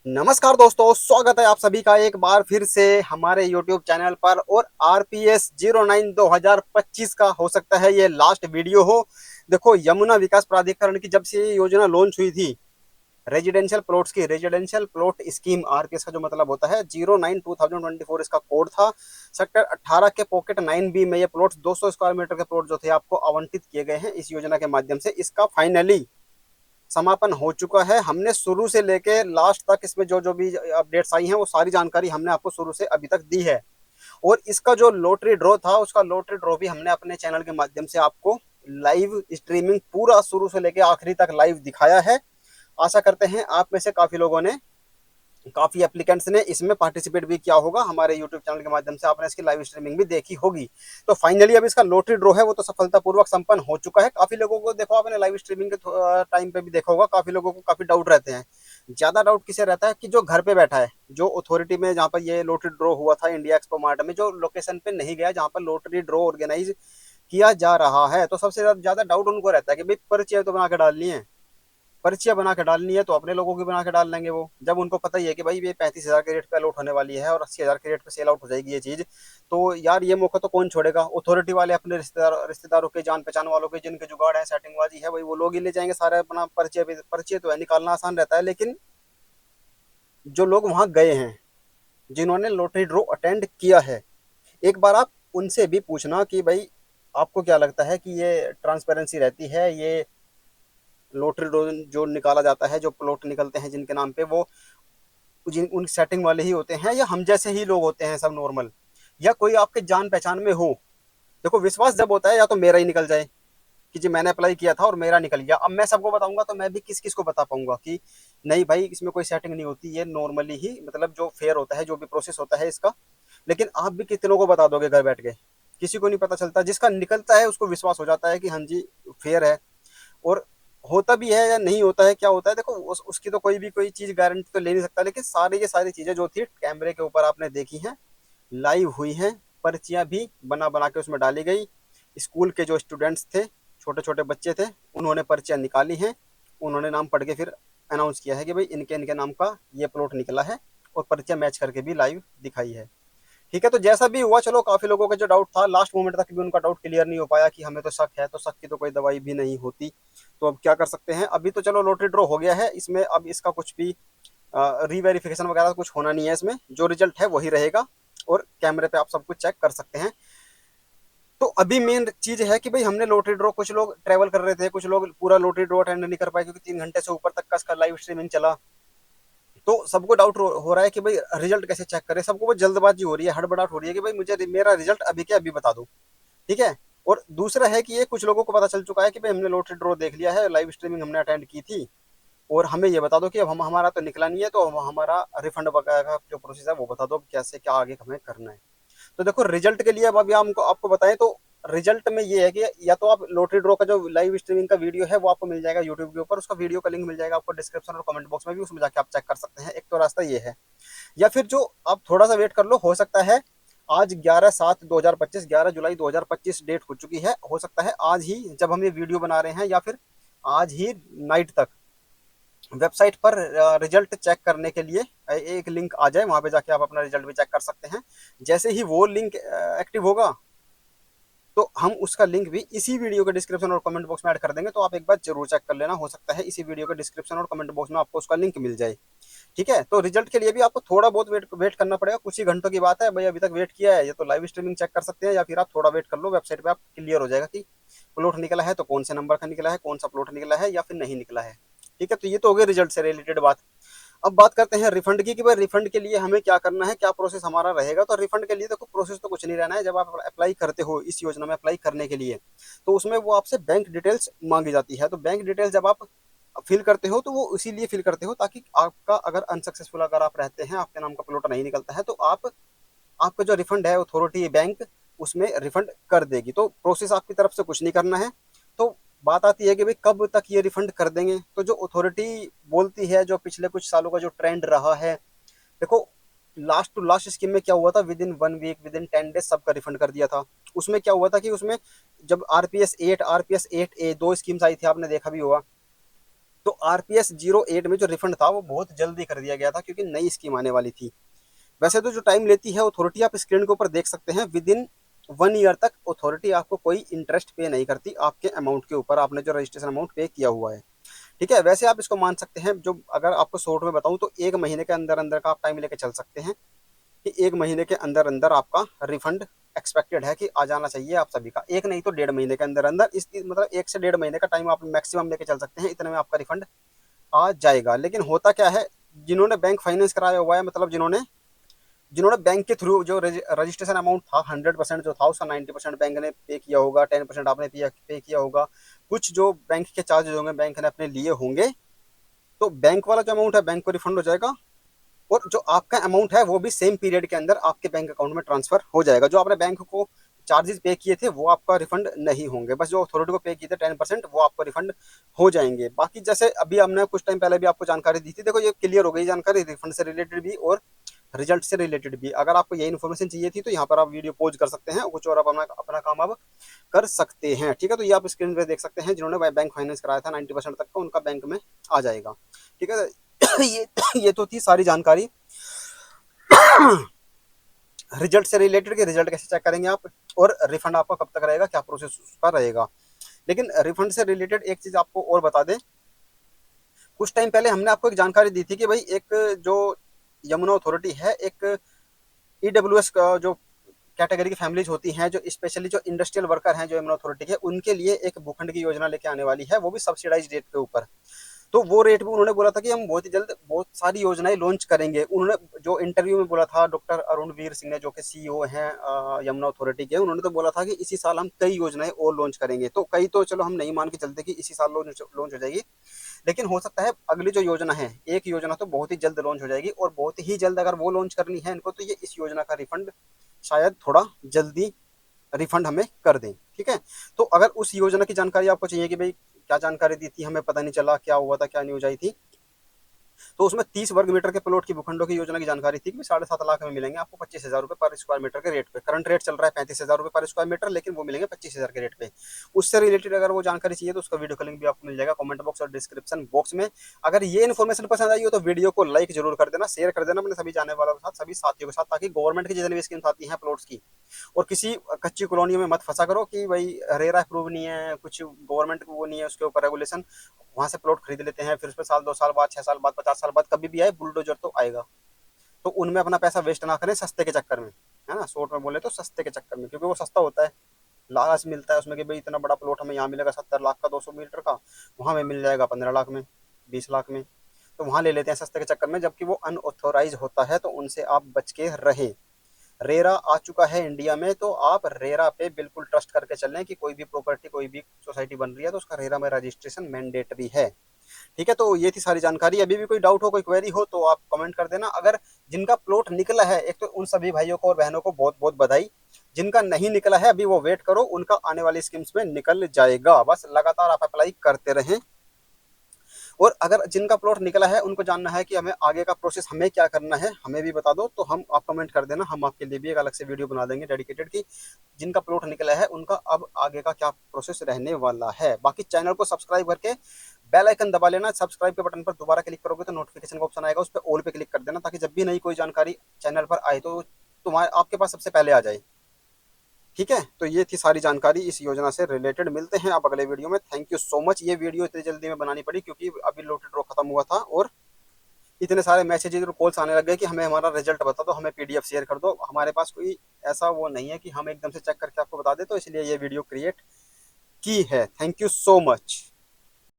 नमस्कार दोस्तों, स्वागत है आप सभी का एक बार फिर से हमारे YouTube चैनल पर। और RPS 09 2025 का हो सकता है ये लास्ट वीडियो हो। देखो, यमुना विकास प्राधिकरण की जब से ये योजना लॉन्च हुई थी, रेजिडेंशियल प्लॉट्स की रेजिडेंशियल प्लॉट स्कीम, RPS का जो मतलब होता है 09/2024 इसका कोड था। सेक्टर 18 के पॉकेट 9B में ये प्लॉट्स 200 स्क्वायर मीटर के प्लॉट जो थे आपको आवंटित किए गए हैं इस योजना के माध्यम से। इसका फाइनली समापन हो चुका है। हमने शुरू से लेके लास्ट तक इसमें जो जो भी अपडेट्स आई हैं वो सारी जानकारी हमने आपको शुरू से अभी तक दी है। और इसका जो लॉटरी ड्रॉ था उसका लॉटरी ड्रॉ भी हमने अपने चैनल के माध्यम से आपको लाइव स्ट्रीमिंग पूरा शुरू से लेके आखिरी तक लाइव दिखाया है। आशा करते हैं आप में से काफी लोगों ने, काफी एप्लीकेंट्स ने इसमें पार्टिसिपेट भी किया होगा। हमारे यूट्यूब चैनल के माध्यम से आपने इसकी लाइव स्ट्रीमिंग भी देखी होगी। तो फाइनली अब इसका लॉटरी ड्रॉ है वो तो सफलतापूर्वक संपन्न हो चुका है। काफी लोगों को, देखो आपने लाइव स्ट्रीमिंग के टाइम पे भी देखा होगा, काफी लोगों को काफी डाउट रहते हैं। ज्यादा डाउट किसे रहता है कि जो घर पे बैठा है, जो अथॉरिटी में जहाँ पर ये लॉटरी ड्रॉ हुआ था इंडिया एक्सपो मार्ट में, जो लोकेशन पे नहीं गया जहाँ पर लॉटरी ड्रॉ ऑर्गेनाइज किया जा रहा है, तो सबसे ज्यादा डाउट उनको रहता है कि भाई पर्ची तो बना के डालनी है, पर्चियां बना के डालनी है तो अपने लोगों की बना के डाल लेंगे वो, जब उनको पता ही है कि भाई ये 35,000 के रेट पे अलॉट होने वाली है और 80,000 के रेट पे सेल आउट हो जाएगी ये चीज। तो यार ये मौका तो कौन छोड़ेगा। अथॉरिटी वाले अपने रिश्तेदारों के, जान पहचान वालों के, जिनके जुगाड़ है, सेटिंगबाजी है, भाई वो लोग ही ले जाएंगे सारे अपना पर्चे। पर्चे तो है, निकालना आसान रहता है, लेकिन जो लोग वहां गए हैं, जिन्होंने लॉटरी ड्रॉ अटेंड किया है, एक बार आप उनसे भी पूछना कि भाई आपको क्या लगता है कि ये ट्रांसपेरेंसी रहती है, ये लॉटरी ड्रॉ जो निकाला जाता है, जो प्लॉट निकलते हैं जिनके नाम पे, वो जिन उन सेटिंग वाले ही होते हैं या हम जैसे ही लोग होते हैं सब नॉर्मल, या कोई आपके जान पहचान में हो। देखो, विश्वास जब होता है या तो मेरा ही निकल जाए कि जी मैंने अप्लाई किया था और मेरा निकल गया, अब मैं सबको बताऊंगा तो मैं भी किस किस को बता पाऊंगा कि नहीं भाई इसमें कोई सेटिंग नहीं होती, ये नॉर्मली ही मतलब जो फेयर होता है, जो भी प्रोसेस होता है इसका। लेकिन आप भी कितनों को बता दोगे घर बैठ के, किसी को नहीं पता चलता। जिसका निकलता है उसको विश्वास हो जाता है कि हाँ जी फेयर है। और होता भी है या नहीं होता है, क्या होता है, देखो उसकी तो कोई चीज गारंटी तो ले नहीं सकता, लेकिन सारी ये सारी चीजें जो थी कैमरे के ऊपर आपने देखी हैं, लाइव हुई हैं। पर्चियां भी बना बना के उसमें डाली गई। स्कूल के जो स्टूडेंट्स थे, छोटे छोटे बच्चे थे, उन्होंने पर्चियां निकाली हैं। उन्होंने नाम पढ़ के फिर अनाउंस किया है कि भाई इनके इनके नाम का ये प्लॉट निकला है, और पर्चियां मैच करके भी लाइव दिखाई है। ठीक है, तो जैसा भी हुआ, चलो काफी लोगों का जो डाउट था लास्ट मोमेंट तक भी उनका डाउट क्लियर नहीं हो पाया कि हमें तो शक है, तो शक की तो कोई दवाई भी नहीं होती। तो अब क्या कर सकते हैं, अभी तो चलो लॉटरी ड्रॉ हो गया है, इसमें अब इसका कुछ भी रीवेरिफिकेशन वगैरह कुछ होना नहीं है। इसमें जो रिजल्ट है वही रहेगा, और कैमरे पे आप सब कुछ चेक कर सकते हैं। तो अभी मेन चीज है कि भाई हमने लॉटरी ड्रॉ, कुछ लोग ट्रेवल कर रहे थे, कुछ लोग पूरा लॉटरी ड्रॉ अटेंड नहीं कर पाए क्योंकि 3 घंटे से ऊपर तक का इसका लाइव स्ट्रीमिंग चला। तो सबको डाउट हो रहा है कि भाई रिजल्ट कैसे चेक करें, सबको वो जल्दबाजी हो रही है, हड़बड़ाहट हो रही है कि भाई मुझे मेरा रिजल्ट अभी के अभी बता दो। ठीक है। और दूसरा है कि ये कुछ लोगों को पता चल चुका है कि भाई हमने लॉटरी ड्रॉ देख लिया है, लाइव स्ट्रीमिंग हमने अटेंड की थी, और हमें ये बता दो कि अब हम, हमारा तो निकला नहीं है, तो हमारा रिफंड वगैरह का जो प्रोसेस है वो बता दो, कैसे क्या आगे हमें करना है। तो देखो रिजल्ट के लिए अब अभी हमको आपको बताएं तो रिजल्ट में ये है कि या तो आप लॉटरी ड्रॉ का जो लाइव स्ट्रीमिंग का वीडियो है वो आपको मिल जाएगा यूट्यूब के ऊपर, उसका वीडियो का लिंक मिल जाएगा आपको डिस्क्रिप्शन और कमेंट बॉक्स में भी, उसमें जाके आप चेक कर सकते हैं। एक तो रास्ता ये है, या फिर जो आप थोड़ा सा वेट कर लो, हो सकता है आज 11/7/2025, 11 जुलाई 2025 डेट हो चुकी है, हो सकता है आज ही जब हम ये वीडियो बना रहे हैं या फिर आज ही नाइट तक वेबसाइट पर रिजल्ट चेक करने के लिए एक लिंक आ जाए, वहां पे जाके आप अपना रिजल्ट भी चेक कर सकते हैं। जैसे ही वो लिंक एक्टिव होगा तो हम उसका लिंक भी इसी वीडियो के डिस्क्रिप्शन और कमेंट बॉक्स में ऐड कर देंगे, तो आप एक बार जरूर चेक कर लेना, हो सकता है इसी वीडियो के डिस्क्रिप्शन और कमेंट बॉक्स में आपको उसका लिंक मिल जाए। ठीक है, तो रिजल्ट के लिए भी आपको थोड़ा बहुत वेट करना पड़ेगा, कुछ ही घंटों की बात है भाई। अभी तक वेट किया है या तो लाइव स्ट्रीमिंग चेक कर सकते हैं, या फिर आप थोड़ा वेट कर लो, वेबसाइट पे आप क्लियर हो जाएगा कि प्लॉट निकला है तो कौन से नंबर का निकला है, कौन सा प्लॉट निकला है या फिर नहीं निकला है। ठीक है, तो ये तो हो गई रिजल्ट से रिलेटेड बात। अब बात करते हैं रिफंड की कि भाई रिफंड के लिए हमें क्या करना है, क्या प्रोसेस हमारा रहेगा। तो रिफंड के लिए देखो प्रोसेस तो कुछ नहीं रहना है। जब आप अप्लाई करते हो इस योजना में अप्लाई करने के लिए, तो उसमें वो आपसे बैंक डिटेल्स मांगी जाती है। तो बैंक डिटेल्स जब आप फिल करते हो तो वो इसीलिए फिल करते हो ताकि आपका अगर अनसक्सेसफुल अगर आप रहते हैं, आपके नाम का प्लॉट नहीं निकलता है, तो आप, आपका जो रिफंड है अथॉरिटी बैंक उसमें रिफंड कर देगी। तो प्रोसेस आपकी तरफ से कुछ नहीं करना है। तो बात आती है कि भाई कब तक ये रिफंड कर देंगे। तो जो अथॉरिटी बोलती है, जो पिछले कुछ सालों का जो ट्रेंड रहा है, देखो लास्ट टू लास्ट स्कीम में क्या हुआ था, within 1 week, within 10 days सबका रिफंड कर दिया था। उसमें क्या हुआ था कि उसमें जब RPS 8, RPS 8A, दो स्कीम्स आई थी, आपने देखा भी होगा। तो आरपीएस 08 में जो रिफंड था वो बहुत जल्दी कर दिया गया था क्योंकि नई स्कीम आने वाली थी। वैसे तो जो टाइम लेती है अथॉरिटी आप स्क्रीन के ऊपर देख सकते हैं, विद इन 1 ईयर तक अथॉरिटी आपको कोई इंटरेस्ट पे नहीं करती आपके अमाउंट के ऊपर, आपने जो रजिस्ट्रेशन अमाउंट पे किया हुआ है। ठीक है, वैसे आप इसको मान सकते हैं, जो अगर आपको शॉर्ट में बताऊं तो 1 महीने के अंदर अंदर का आप टाइम लेके चल सकते हैं कि 1 महीने के अंदर अंदर आपका रिफंड एक्सपेक्टेड है कि आ जाना चाहिए आप सभी का। एक नहीं तो 1.5 महीने के अंदर अंदर, इस मतलब 1 से 1.5 महीने का टाइम आप मैक्सिमम लेके चल सकते हैं, इतने में आपका रिफंड आ जाएगा। लेकिन होता क्या है, जिन्होंने बैंक फाइनेंस कराया हुआ है, मतलब जिन्होंने जिन्होंने बैंक के थ्रू जो रजिस्ट्रेशन अमाउंट था 100% जो था उसका 90% बैंक ने पे किया होगा, 10% आपने पे किया होगा, कुछ जो बैंक के चार्जेज होंगे बैंक ने अपने लिए होंगे, तो बैंक वाला जो अमाउंट है बैंक को रिफंड हो जाएगा, और जो आपका अमाउंट है वो भी सेम पीरियड के अंदर आपके बैंक अकाउंट में ट्रांसफर हो जाएगा। जो आपने बैंक को चार्जेस पे किए थे वो आपका रिफंड नहीं होंगे, बस जो अथॉरिटी को पे किए थे 10% वो आपको रिफंड हो जाएंगे। बाकी जैसे अभी हमने कुछ टाइम पहले भी आपको जानकारी दी थी, देखो ये क्लियर हो गई जानकारी रिफंड से रिलेटेड भी और रिजल्ट से रिलेटेड भी। अगर आपको ये इन्फॉर्मेशन चाहिए थी तो यहाँ पर आप वीडियो पॉज कर सकते हैं, कुछ और आप अपना काम आप कर सकते हैं। ठीक है, तो ये आप स्क्रीन पे देख सकते हैं, जिन्होंने बैंक फाइनेंस कराया था 90% तक का उनका बैंक में आ जाएगा। ठीक है, ये तो थी सारी जानकारी रिजल्ट से रिलेटेड कि रिजल्ट कैसे चेक करेंगे आप, और रिफंड आपका कब तक रहेगा, क्या प्रोसेस उसका रहेगा। लेकिन रिफंड से रिलेटेड एक चीज आपको और बता दें, कुछ टाइम पहले हमने आपको एक जानकारी दी थी कि भाई एक जो यमुना अथॉरिटी है, एक ईडब्ल्यूएस का जो कैटेगरी की फैमिलीज होती हैं, जो स्पेशली जो इंडस्ट्रियल वर्कर हैं जो यमुना अथॉरिटी के, उनके लिए एक भूखंड की योजना लेके आने वाली है, वो भी सब्सिडाइज रेट के ऊपर। तो वो रेट भी उन्होंने बोला था कि हम बहुत ही जल्द बहुत सारी योजनाएं लॉन्च करेंगे। उन्होंने जो इंटरव्यू में बोला था डॉक्टर अरुण वीर सिंह ने, जो कि सीईओ हैं यमुना अथॉरिटी के, उन्होंने तो बोला था कि इसी साल हम कई योजनाएं और लॉन्च करेंगे। तो कई तो चलो हम नहीं मान के चलते कि इसी साल लॉन्च हो जाएगी, लेकिन हो सकता है अगली जो योजना है, एक योजना तो बहुत ही जल्द लॉन्च हो जाएगी, और बहुत ही जल्द अगर वो लॉन्च करनी है इनको तो ये इस योजना का रिफंड शायद थोड़ा जल्दी रिफंड हमें कर दें। ठीक है, तो अगर उस योजना की जानकारी आपको चाहिए कि भाई क्या जानकारी दी थी हमें पता नहीं चला, क्या हुआ था, क्या न्यूज आई थी, तो उसमें 30 वर्ग मीटर के प्लॉट की भूखंडों की योजना की जानकारी थी कि 7.5 लाख में मिलेंगे आपको 25,000 रुपए पर स्क्वायर मीटर के रेट पे। करंट रेट चल रहा है 35,000 रुपए पर स्क्वायर मीटर, लेकिन वो मिलेंगे 25,000 के रेट पे। उससे रिलेटेड अगर वो जानकारी चाहिए तो उसका वीडियो का लिंक भी आपको मिल जाएगा कमेंट बॉक्स और डिस्क्रिप्शन बॉक्स में। अगर ये इन्फॉर्मेशन पसंद आई हो तो वीडियो को लाइक जरूर कर देना, शेयर कर देना अपने सभी जाने वालों के साथ, सभी साथियों के साथ, ताकि गवर्नमेंट की जितनी भी स्कीम्स आती हैं प्लॉट्स की, और किसी कच्ची कॉलोनियों में मत फंसा करो कि भाई रेरा अप्रूव नहीं है, कुछ गवर्नमेंट को वो नहीं है उसके ऊपर रेगुलेशन, वहां से प्लॉट खरीद लेते हैं, फिर उस पर साल 2 साल बाद 6 साल बाद 50 साल बाद कभी भी आए बुलडोजर तो आएगा। तो उनमें अपना पैसा वेस्ट ना करें सस्ते के चक्कर में, है ना, शॉर्ट में बोले तो सस्ते के चक्कर में, क्योंकि वो सस्ता होता है, लालच मिलता है उसमें कि भाई इतना बड़ा प्लॉट हमें यहाँ मिलेगा 70 लाख का 200 मीटर का, वहां में मिल जाएगा 15 लाख में, 20 लाख में, तो वहां ले लेते हैं सस्ते के चक्कर में, जबकि वो अनऑथोराइज होता है, तो उनसे आप बच के रहें। रेरा आ चुका है इंडिया में, तो आप रेरा पे बिल्कुल ट्रस्ट करके चलें कि कोई भी प्रॉपर्टी कोई भी सोसाइटी बन रही है तो उसका रेरा में रजिस्ट्रेशन मैंडेटरी है। ठीक है, तो ये थी सारी जानकारी। अभी भी कोई डाउट हो, कोई क्वेरी हो तो आप कमेंट कर देना। अगर जिनका प्लॉट निकला है, एक तो उन सभी भाइयों को और बहनों को बहुत बहुत बधाई। जिनका नहीं निकला है अभी वो वेट करो, उनका आने वाली स्कीम्स में निकल जाएगा। बस लगातार आप अप्लाई करते रहें। और अगर जिनका प्लॉट निकला है उनको जानना है कि हमें आगे का प्रोसेस हमें क्या करना है, हमें भी बता दो, तो हम आप कमेंट कर देना, हम आपके लिए भी एक अलग से वीडियो बना देंगे डेडिकेटेड कि जिनका प्लॉट निकला है उनका अब आगे का क्या प्रोसेस रहने वाला है। बाकी चैनल को सब्सक्राइब करके बेल आइकन दबा लेना। सब्सक्राइब के बटन पर दोबारा क्लिक करोगे तो नोटिफिकेशन का ऑप्शन आएगा, उस पर ऑल पे क्लिक कर देना, ताकि जब भी नई कोई जानकारी चैनल पर आए तो तुम्हारे आपके पास सबसे पहले आ जाए। ठीक है, तो ये थी सारी जानकारी इस योजना से रिलेटेड। मिलते हैं आप अगले वीडियो में। Thank you so much. ये वीडियो इतनी जल्दी में बनानी पड़ी क्योंकि अभी लॉटरी ड्रॉ खत्म हुआ था और इतने सारे मैसेजेस और कॉल्स आने लग गए कि हमें हमारा रिजल्ट बता दो, हमें पीडीएफ शेयर कर दो। हमारे पास कोई ऐसा वो नहीं है कि हम एकदम से चेक करके आपको बता दें, तो इसलिए ये वीडियो क्रिएट की है। Thank you so much.